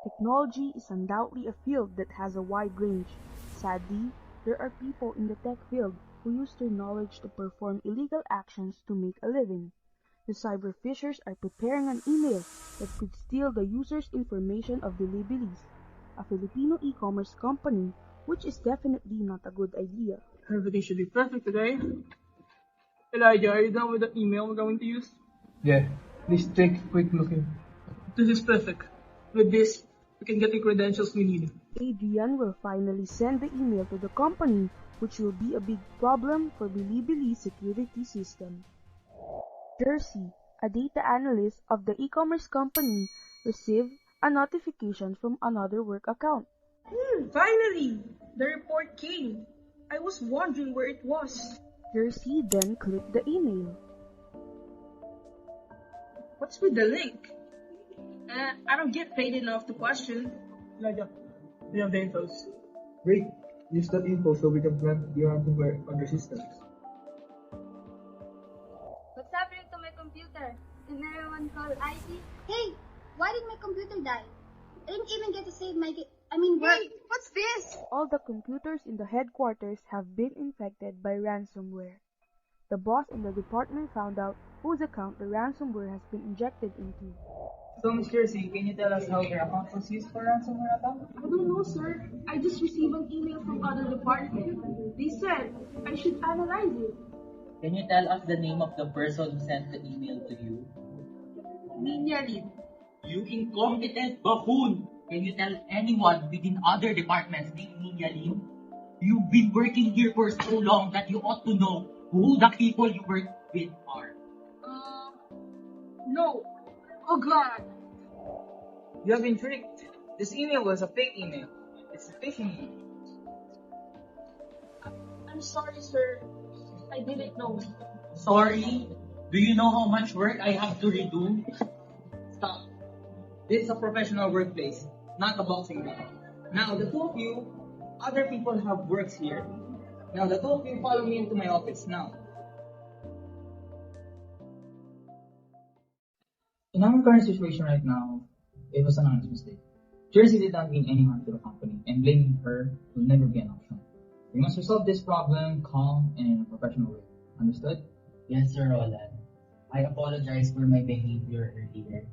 Technology is undoubtedly a field that has a wide range. Sadly, there are people in the tech field who use their knowledge to perform illegal actions to make a living. The cyber fishers are preparing an email that could steal the user's information of Bilibilis, a Filipino e-commerce company, which is definitely not a good idea. Everything should be perfect today. Elijah, are you done with the email we're going to use? Yeah, please take a quick look in. This is perfect. With this, we can get the credentials we need. Adrian will finally send the email to the company, which will be a big problem for Bilibili's security system. Jersey, a data analyst of the e-commerce company, received a notification from another work account. Finally! The report came. I was wondering where it was. Jersey then clicked the email. What's with the link? I don't get paid enough to question. Elijah, we have the infos. Great, use that info so we can plant the ransomware on your systems. What's happening to my computer? Can everyone call IT? Hey, why did my computer die? I didn't even get to save my work. Hey, what's this? All the computers in the headquarters have been infected by ransomware. The boss in the department found out whose account the ransomware has been injected into. So, Ms. Jersey, can you tell us how your account was used for ransomware attack? I don't know, sir. I just received an email from other department. They said I should analyze it. Can you tell us the name of the person who sent the email to you? Ninya Lin. You incompetent buffoon! Can you tell anyone within other departments named Ninya Lim? You've been working here for so long that you ought to know who the people you work with are. No. Oh God. You have been tricked. This email was a fake email. It's a phishing email. I'm sorry, sir. I didn't know. Sorry? Do you know how much work I have to redo? Stop. This is a professional workplace, not a boxing ring. Now, the two of you, other people have works here. Now, the two of you follow me into my office now. In our current situation right now, it was an honest mistake. Jersey did not mean any harm to the company, and blaming her will never be an option. We must resolve this problem calm and in a professional way. Understood? Yes, Sir Roland. I apologize for my behavior earlier.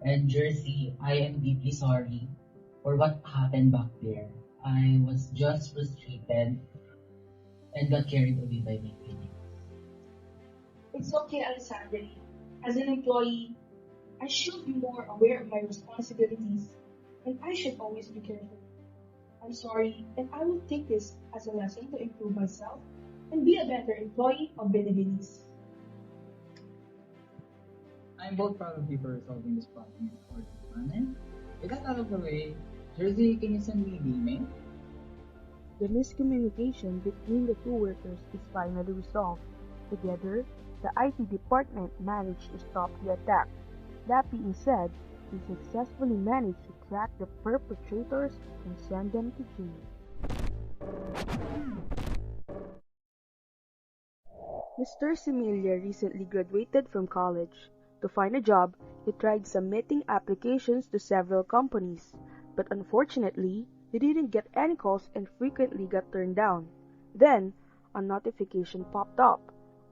And Jersey, I am deeply sorry for what happened back there. I was just frustrated and got carried away by my feelings. It's okay, Alessandri. As an employee, I should be more aware of my responsibilities, and I should always be careful. I'm sorry, and I will take this as a lesson to improve myself and be a better employee of Bilibilis. I'm both proud of you for resolving this problem in a orderly manner. With that out of the way, Jersey, can you send me the email? The miscommunication between the two workers is finally resolved. Together, the IT department managed to stop the attack. That being said, we successfully managed to track the perpetrators and send them to jail. Mr. Similia recently graduated from college. To find a job, he tried submitting applications to several companies, but unfortunately, he didn't get any calls and frequently got turned down. Then, a notification popped up,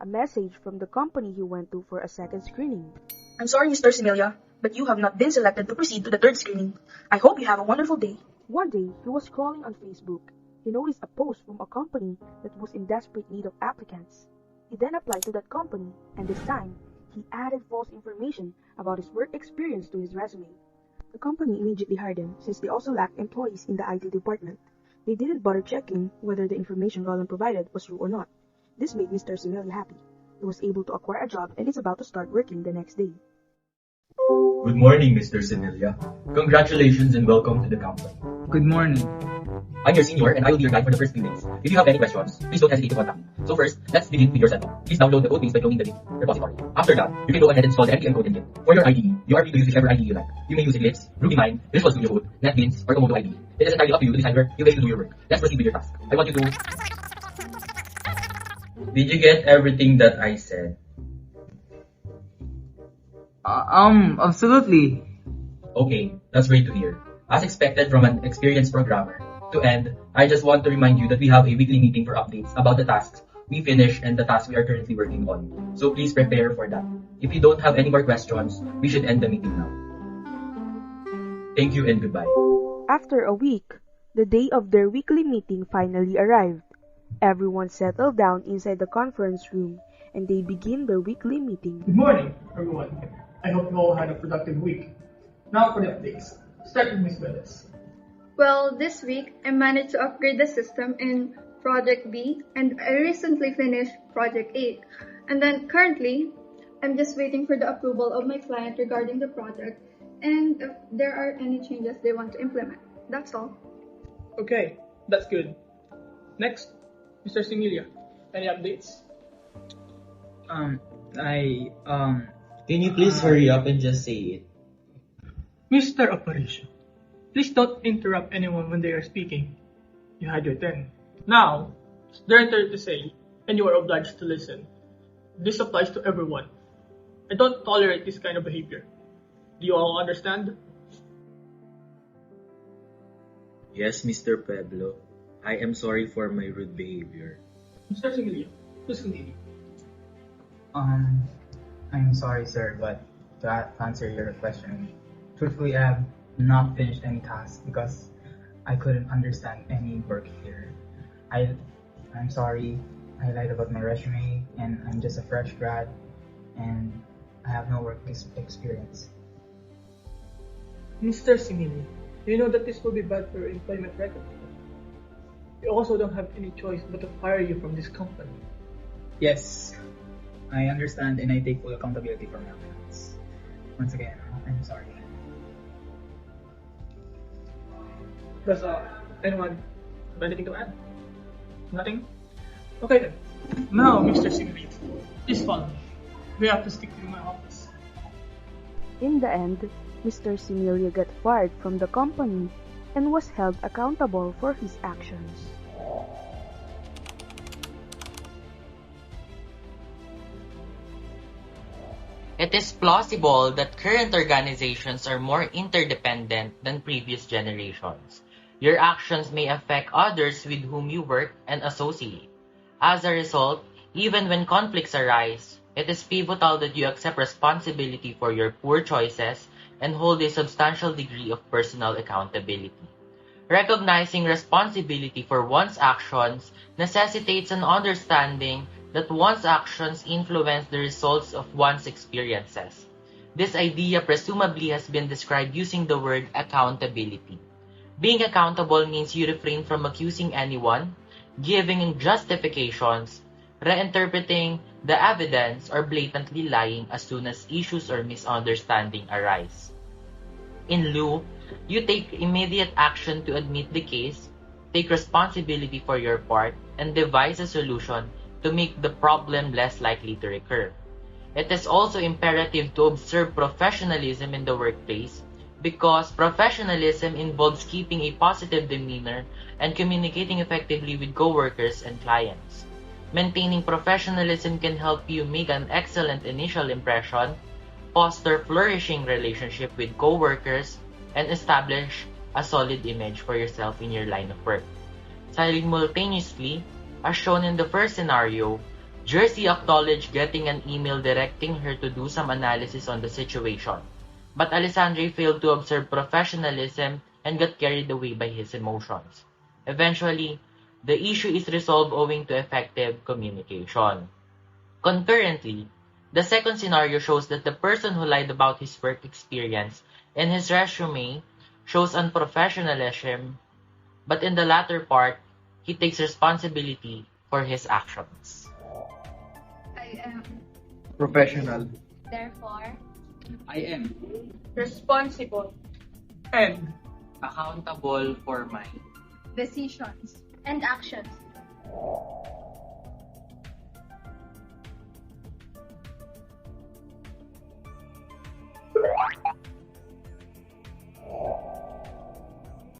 a message from the company he went to for a second screening. I'm sorry, Mr. Similia, but you have not been selected to proceed to the third screening. I hope you have a wonderful day. One day, he was scrolling on Facebook. He noticed a post from a company that was in desperate need of applicants. He then applied to that company, and this time, he added false information about his work experience to his resume. The company immediately hired him since they also lacked employees in the IT department. They didn't bother checking whether the information Roland provided was true or not. This made Mr. Similia happy. He was able to acquire a job and is about to start working the next day. Good morning, Mr. Similia. Congratulations and welcome to the company. Good morning. I'm your senior and I will be your guide for the first few days. If you have any questions, please don't hesitate to contact me. So first, let's begin with your setup. Please download the code base by cloning the link repository. After that, you can go ahead and install the npm code engine. For your IDE, you are free to use whichever IDE you like. You may use Eclipse, RubyMine, Visual Studio Code, NetBeans, or Komodo IDE. It is entirely up to you to decide where you wish to do your work. Let's proceed with your task. I want you to... Did you get everything that I said? Absolutely. Okay, that's great to hear. As expected from an experienced programmer. To end, I just want to remind you that we have a weekly meeting for updates about the tasks we finished and the tasks we are currently working on. So please prepare for that. If you don't have any more questions, we should end the meeting now. Thank you and goodbye. After a week, the day of their weekly meeting finally arrived. Everyone settled down inside the conference room and they begin their weekly meeting. Good morning, everyone. I hope you all had a productive week. Now for the updates. Start with Ms. Velez. Well, this week I managed to upgrade the system in Project B and I recently finished Project A. And then currently, I'm just waiting for the approval of my client regarding the project and if there are any changes they want to implement. That's all. Okay, that's good. Next, Mr. Similia. Any updates? Can you please hurry up and just say it? Mr. Aparicio, please don't interrupt anyone when they are speaking. You had your turn. Now, it's their turn to say, and you are obliged to listen. This applies to everyone. I don't tolerate this kind of behavior. Do you all understand? Yes, Mr. Pueblo. I am sorry for my rude behavior. Mr. Similia, please continue. I'm sorry, sir, but to answer your question, truthfully, I have not finished any tasks because I couldn't understand any work here. I'm sorry, I lied about my resume, and I'm just a fresh grad, and I have no work experience. Mr. Similia, you know that this will be bad for your employment record. You also don't have any choice but to fire you from this company. Yes, I understand and I take full accountability for my actions. Once again, I'm sorry. Does anyone have anything to add? Nothing? Okay then. Now, Mr. Similia, please follow me. We have to stick to my office. In the end, Mr. Similia got fired from the company and was held accountable for his actions. It is plausible that current organizations are more interdependent than previous generations. Your actions may affect others with whom you work and associate. As a result, even when conflicts arise, it is pivotal that you accept responsibility for your poor choices and hold a substantial degree of personal accountability. Recognizing responsibility for one's actions necessitates an understanding that one's actions influence the results of one's experiences. This idea presumably has been described using the word accountability. Being accountable means you refrain from accusing anyone, giving justifications, reinterpreting the evidence, or blatantly lying as soon as issues or misunderstanding arise. In lieu, you take immediate action to admit the case, take responsibility for your part, and devise a solution to make the problem less likely to recur. It is also imperative to observe professionalism in the workplace because professionalism involves keeping a positive demeanor and communicating effectively with coworkers and clients. Maintaining professionalism can help you make an excellent initial impression, foster flourishing relationship with coworkers, and establish a solid image for yourself in your line of work. Simultaneously, as shown in the first scenario, Jersey acknowledged getting an email directing her to do some analysis on the situation, but Alessandre failed to observe professionalism and got carried away by his emotions. Eventually, the issue is resolved owing to effective communication. Concurrently, the second scenario shows that the person who lied about his work experience in his resume shows unprofessionalism, but in the latter part, he takes responsibility for his actions. I am. Professional. Therefore, I am Responsible. And Accountable for my decisions and actions.